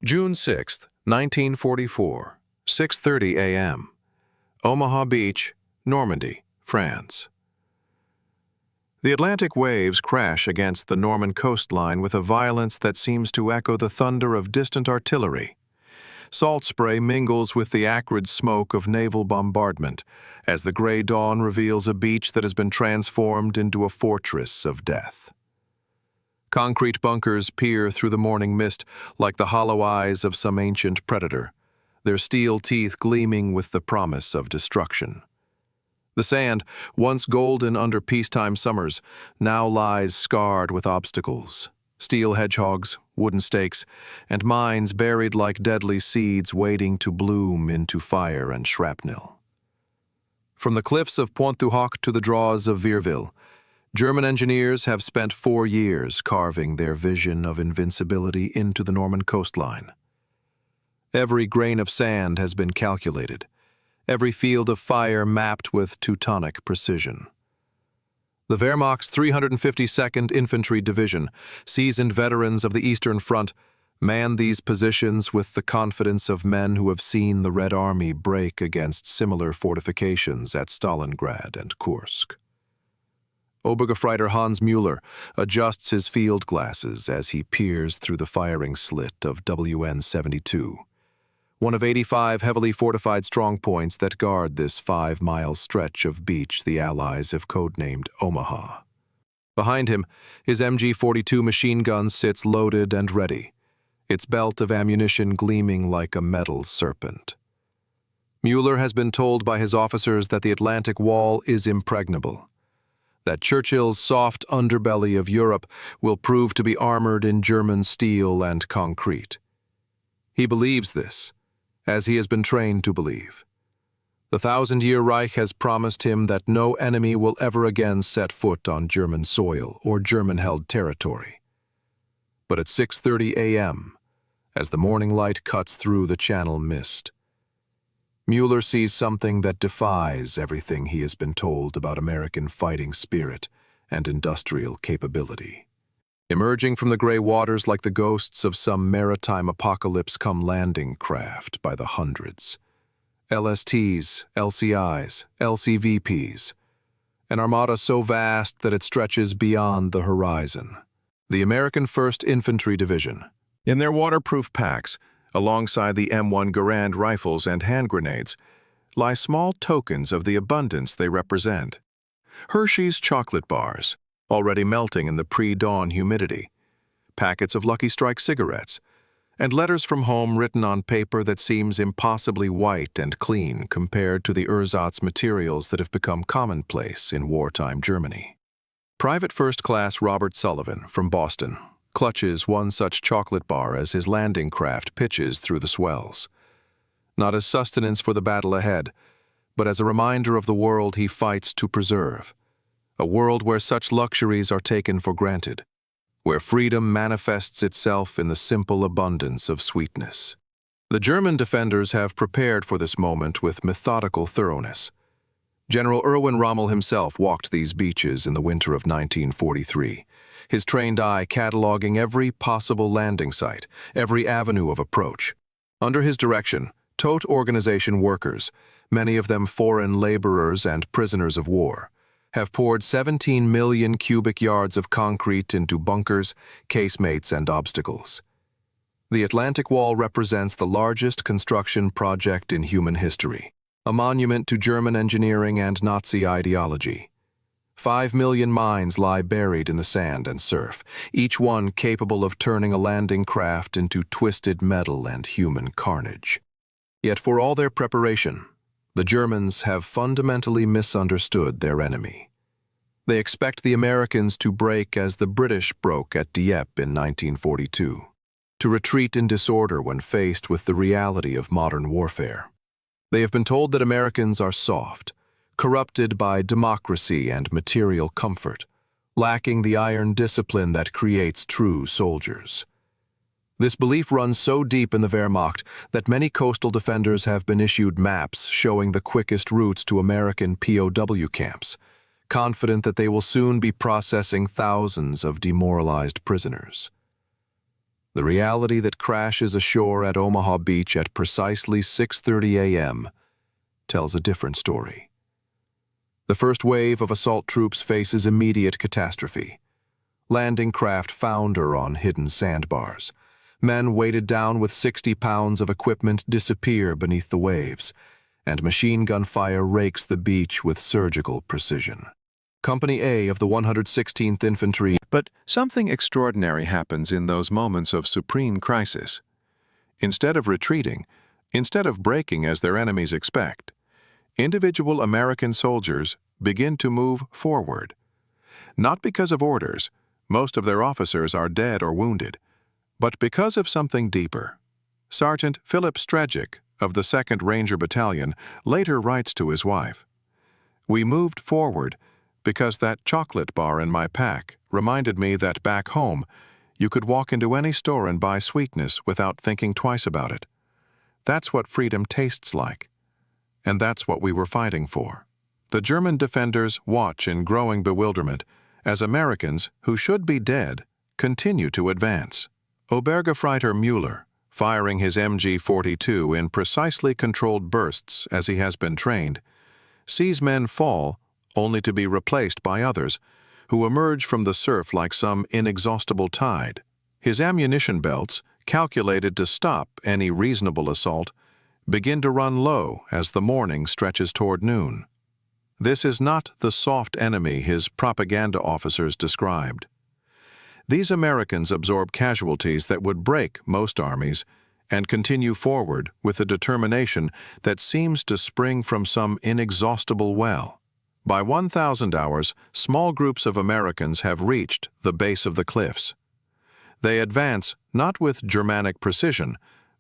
June 6, 1944, 6:30 a.m. Omaha Beach, Normandy, France. The Atlantic waves crash against the Norman coastline with a violence that seems to echo the thunder of distant artillery. Salt spray mingles with the acrid smoke of naval bombardment as the gray dawn reveals a beach that has been transformed into a fortress of death. Concrete bunkers peer through the morning mist like the hollow eyes of some ancient predator, their steel teeth gleaming with the promise of destruction. The sand, once golden under peacetime summers, now lies scarred with obstacles. Steel hedgehogs, wooden stakes, and mines buried like deadly seeds waiting to bloom into fire and shrapnel. From the cliffs of Pointe-du-Hoc to the draws of Vierville, German engineers have spent 4 years carving their vision of invincibility into the Norman coastline. Every grain of sand has been calculated, every field of fire mapped with Teutonic precision. The Wehrmacht's 352nd Infantry Division, seasoned veterans of the Eastern Front, man these positions with the confidence of men who have seen the Red Army break against similar fortifications at Stalingrad and Kursk. Obergefreiter Hans Müller adjusts his field glasses as he peers through the firing slit of WN-72, one of 85 heavily fortified strongpoints that guard this 5-mile stretch of beach the Allies have codenamed Omaha. Behind him, his MG-42 machine gun sits loaded and ready, its belt of ammunition gleaming like a metal serpent. Müller has been told by his officers that the Atlantic Wall is impregnable, that Churchill's soft underbelly of Europe will prove to be armored in German steel and concrete. He believes this, as he has been trained to believe. The 1,000-year Reich has promised him that no enemy will ever again set foot on German soil or German-held territory. But at 6:30 a.m., as the morning light cuts through the Channel mist, Müller sees something that defies everything he has been told about American fighting spirit and industrial capability. Emerging from the gray waters like the ghosts of some maritime apocalypse come landing craft by the hundreds. LSTs, LCIs, LCVPs, an armada so vast that it stretches beyond the horizon. The American First Infantry Division, in their waterproof packs, alongside the M1 Garand rifles and hand grenades, lie small tokens of the abundance they represent. Hershey's chocolate bars, already melting in the pre-dawn humidity, packets of Lucky Strike cigarettes, and letters from home written on paper that seems impossibly white and clean compared to the ersatz materials that have become commonplace in wartime Germany. Private First Class Robert Sullivan from Boston clutches one such chocolate bar as his landing craft pitches through the swells, not as sustenance for the battle ahead, but as a reminder of the world he fights to preserve, a world where such luxuries are taken for granted, where freedom manifests itself in the simple abundance of sweetness. The German defenders have prepared for this moment with methodical thoroughness. General Erwin Rommel himself walked these beaches in the winter of 1943, his trained eye cataloging every possible landing site, every avenue of approach. Under his direction, Todt organization workers, many of them foreign laborers and prisoners of war, have poured 17 million cubic yards of concrete into bunkers, casemates, and obstacles. The Atlantic Wall represents the largest construction project in human history, a monument to German engineering and Nazi ideology. 5 million mines lie buried in the sand and surf, each one capable of turning a landing craft into twisted metal and human carnage. Yet for all their preparation, the Germans have fundamentally misunderstood their enemy. They expect the Americans to break as the British broke at Dieppe in 1942, to retreat in disorder when faced with the reality of modern warfare. They have been told that Americans are soft, corrupted by democracy and material comfort, lacking the iron discipline that creates true soldiers. This belief runs so deep in the Wehrmacht that many coastal defenders have been issued maps showing the quickest routes to American POW camps, confident that they will soon be processing thousands of demoralized prisoners. The reality that crashes ashore at Omaha Beach at precisely 6:30 a.m. tells a different story. The first wave of assault troops faces immediate catastrophe. Landing craft founder on hidden sandbars. Men weighted down with 60 pounds of equipment disappear beneath the waves, and machine gun fire rakes the beach with surgical precision. Company A of the 116th Infantry. But something extraordinary happens in those moments of supreme crisis. Instead of retreating, instead of breaking as their enemies expect, individual American soldiers begin to move forward. Not because of orders, most of their officers are dead or wounded, but because of something deeper. Sergeant Philip Strejic of the 2nd Ranger Battalion later writes to his wife, "We moved forward because that chocolate bar in my pack reminded me that back home you could walk into any store and buy sweetness without thinking twice about it. That's what freedom tastes like. And that's what we were fighting for." The German defenders watch in growing bewilderment as Americans, who should be dead, continue to advance. Obergefreiter Müller, firing his MG-42 in precisely controlled bursts as he has been trained, sees men fall only to be replaced by others, who emerge from the surf like some inexhaustible tide. His ammunition belts, calculated to stop any reasonable assault, begin to run low as the morning stretches toward noon. This is not the soft enemy his propaganda officers described. These Americans absorb casualties that would break most armies and continue forward with a determination that seems to spring from some inexhaustible well. By 1,000 hours, small groups of Americans have reached the base of the cliffs. They advance not with Germanic precision,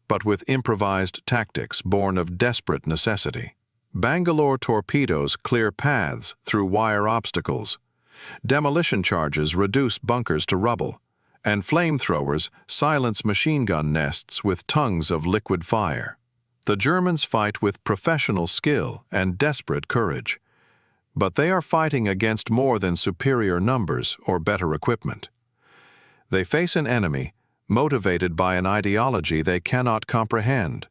but with improvised tactics born of desperate necessity. Bangalore torpedoes clear paths through wire obstacles. Demolition charges reduce bunkers to rubble, and flamethrowers silence machine gun nests with tongues of liquid fire. The Germans fight with professional skill and desperate courage. But they are fighting against more than superior numbers or better equipment. They face an enemy motivated by an ideology they cannot comprehend,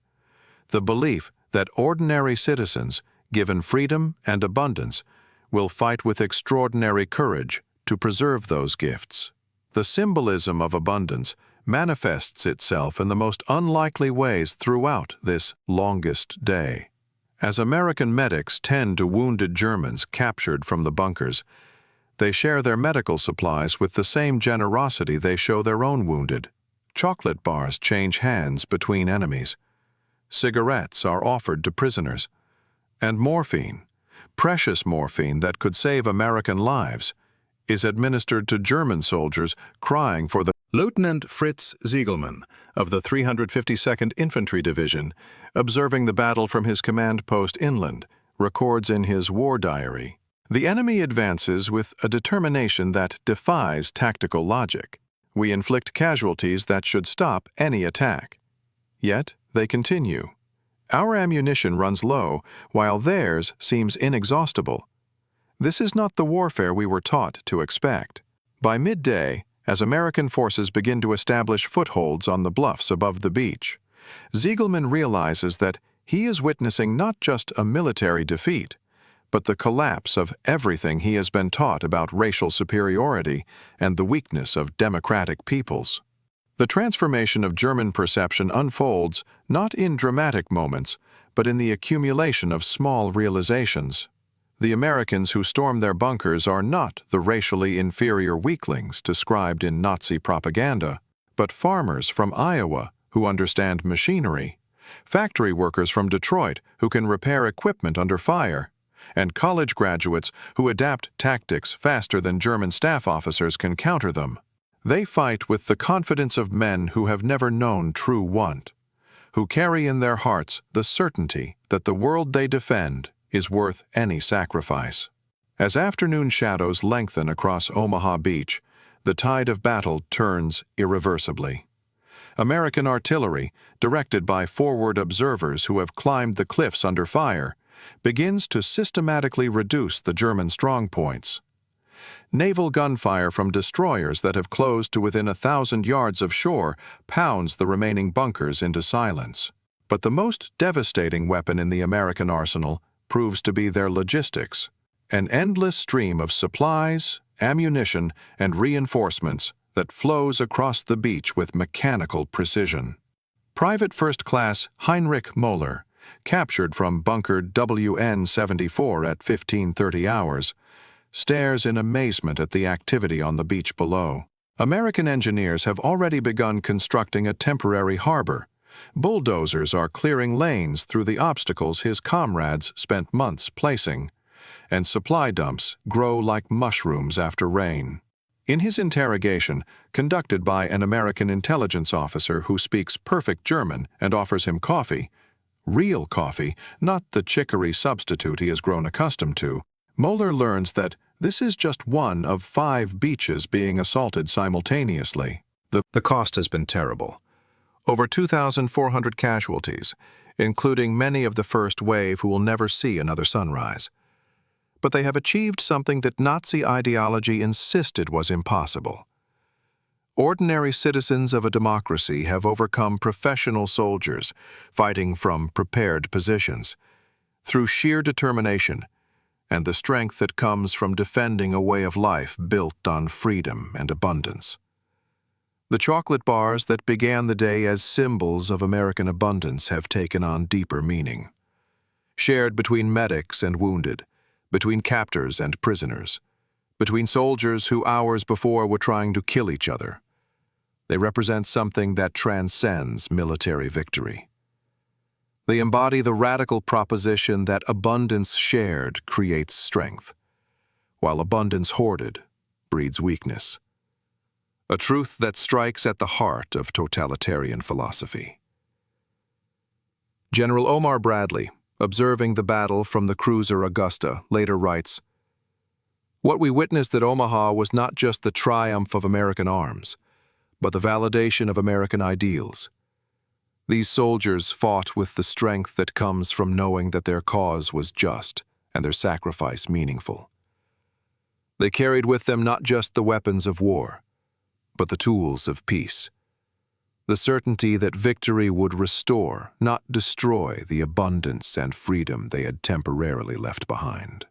the belief that ordinary citizens, given freedom and abundance, will fight with extraordinary courage to preserve those gifts. The symbolism of abundance manifests itself in the most unlikely ways throughout this longest day. As American medics tend to wounded Germans captured from the bunkers, they share their medical supplies with the same generosity they show their own wounded. Chocolate bars change hands between enemies. Cigarettes are offered to prisoners. And morphine, precious morphine that could save American lives, is administered to German soldiers crying for the Lieutenant Fritz Ziegelmann of the 352nd Infantry Division, observing the battle from his command post inland, records in his war diary, "The enemy advances with a determination that defies tactical logic. We inflict casualties that should stop any attack. Yet they continue. Our ammunition runs low, while theirs seems inexhaustible. This is not the warfare we were taught to expect." By midday, as American forces begin to establish footholds on the bluffs above the beach, Ziegelmann realizes that he is witnessing not just a military defeat, but the collapse of everything he has been taught about racial superiority and the weakness of democratic peoples. The transformation of German perception unfolds not in dramatic moments, but in the accumulation of small realizations. The Americans who storm their bunkers are not the racially inferior weaklings described in Nazi propaganda, but farmers from Iowa who understand machinery, factory workers from Detroit who can repair equipment under fire, and college graduates who adapt tactics faster than German staff officers can counter them. They fight with the confidence of men who have never known true want, who carry in their hearts the certainty that the world they defend is worth any sacrifice. As afternoon shadows lengthen across Omaha Beach, the tide of battle turns irreversibly. American artillery, directed by forward observers who have climbed the cliffs under fire, begins to systematically reduce the German strongpoints. naval gunfire from destroyers that have closed to within 1,000 yards of shore pounds the remaining bunkers into silence. But the most devastating weapon in the American arsenal proves to be their logistics, an endless stream of supplies, ammunition, and reinforcements that flows across the beach with mechanical precision. Private First Class Heinrich Moeller, captured from bunker WN-74 at 15:30 hours, stares in amazement at the activity on the beach below. American engineers have already begun constructing a temporary harbor. Bulldozers are clearing lanes through the obstacles his comrades spent months placing, and supply dumps grow like mushrooms after rain. In his interrogation, conducted by an American intelligence officer who speaks perfect German and offers him coffee, real coffee, not the chicory substitute he has grown accustomed to, Moeller learns that this is just one of 5 beaches being assaulted simultaneously. The cost has been terrible. Over 2,400 casualties, including many of the first wave who will never see another sunrise. But they have achieved something that Nazi ideology insisted was impossible. Ordinary citizens of a democracy have overcome professional soldiers fighting from prepared positions through sheer determination and the strength that comes from defending a way of life built on freedom and abundance. The chocolate bars that began the day as symbols of American abundance have taken on deeper meaning. Shared between medics and wounded, between captors and prisoners, between soldiers who hours before were trying to kill each other. They represent something that transcends military victory. They embody the radical proposition that abundance shared creates strength, while abundance hoarded breeds weakness. A truth that strikes at the heart of totalitarian philosophy. General Omar Bradley, observing the battle from the cruiser Augusta, later writes, "What we witnessed at Omaha was not just the triumph of American arms, but the validation of American ideals. These soldiers fought with the strength that comes from knowing that their cause was just and their sacrifice meaningful. They carried with them not just the weapons of war, but the tools of peace. The certainty that victory would restore, not destroy, the abundance and freedom they had temporarily left behind."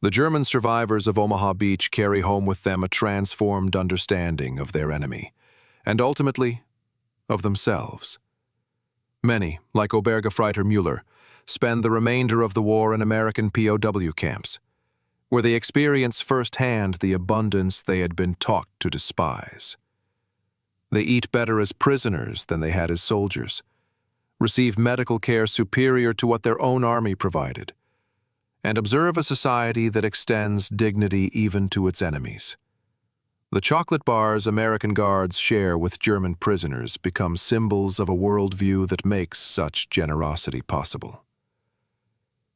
The German survivors of Omaha Beach carry home with them a transformed understanding of their enemy, and ultimately, of themselves. Many, like Obergefreiter Müller, spend the remainder of the war in American POW camps, where they experience firsthand the abundance they had been taught to despise. They eat better as prisoners than they had as soldiers, receive medical care superior to what their own army provided, and observe a society that extends dignity even to its enemies. The chocolate bars American guards share with German prisoners become symbols of a worldview that makes such generosity possible.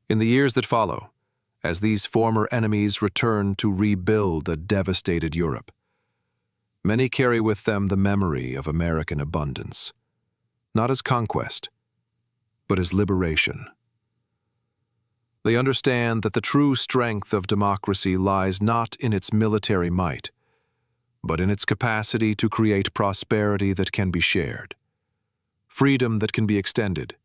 In the years that follow, as these former enemies return to rebuild a devastated Europe, many carry with them the memory of American abundance, not as conquest, but as liberation. They understand that the true strength of democracy lies not in its military might, but in its capacity to create prosperity that can be shared, freedom that can be extended,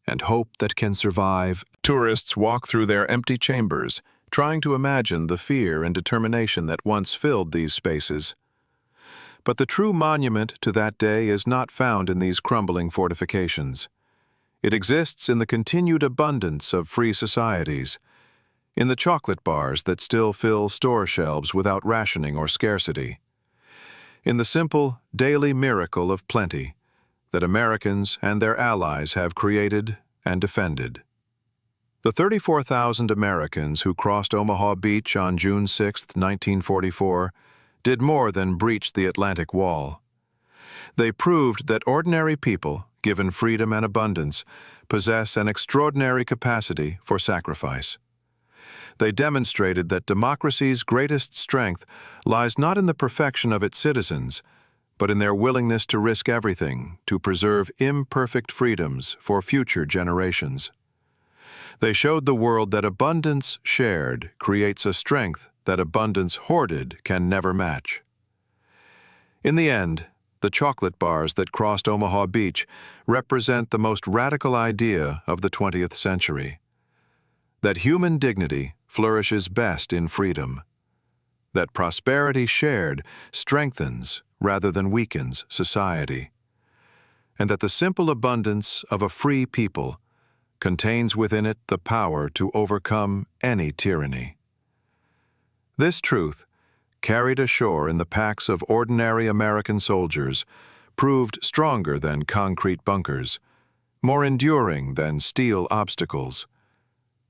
and hope that can survive. Tourists walk through their empty chambers, trying to imagine the fear and determination that once filled these spaces. But the true monument to that day is not found in these crumbling fortifications. It exists in the continued abundance of free societies, in the chocolate bars that still fill store shelves without rationing or scarcity, in the simple, daily miracle of plenty that Americans and their allies have created and defended. The 34,000 Americans who crossed Omaha Beach on June 6, 1944, did more than breach the Atlantic Wall. They proved that ordinary people, given freedom and abundance, possess an extraordinary capacity for sacrifice. They demonstrated that democracy's greatest strength lies not in the perfection of its citizens, but in their willingness to risk everything to preserve imperfect freedoms for future generations. They showed the world that abundance shared creates a strength that abundance hoarded can never match. In the end, the chocolate bars that crossed Omaha Beach represent the most radical idea of the 20th century: that human dignity flourishes best in freedom, that prosperity shared strengthens rather than weakens society, and that the simple abundance of a free people contains within it the power to overcome any tyranny. This truth, carried ashore in the packs of ordinary American soldiers, proved stronger than concrete bunkers, more enduring than steel obstacles,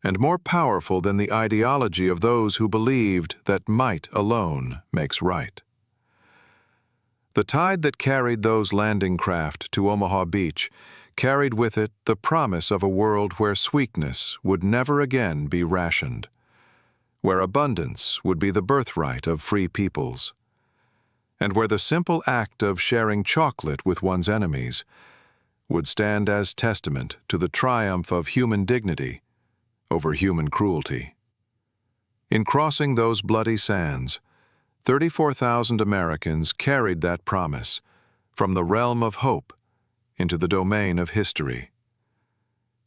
and more powerful than the ideology of those who believed that might alone makes right. The tide that carried those landing craft to Omaha Beach carried with it the promise of a world where sweetness would never again be rationed, where abundance would be the birthright of free peoples, and where the simple act of sharing chocolate with one's enemies would stand as testament to the triumph of human dignity over human cruelty. In crossing those bloody sands, 34,000 Americans carried that promise from the realm of hope into the domain of history,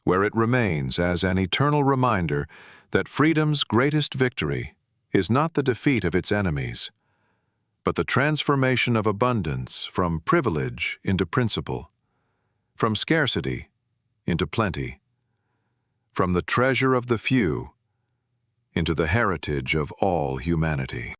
where it remains as an eternal reminder that freedom's greatest victory is not the defeat of its enemies, but the transformation of abundance from privilege into principle, from scarcity into plenty, from the treasure of the few into the heritage of all humanity.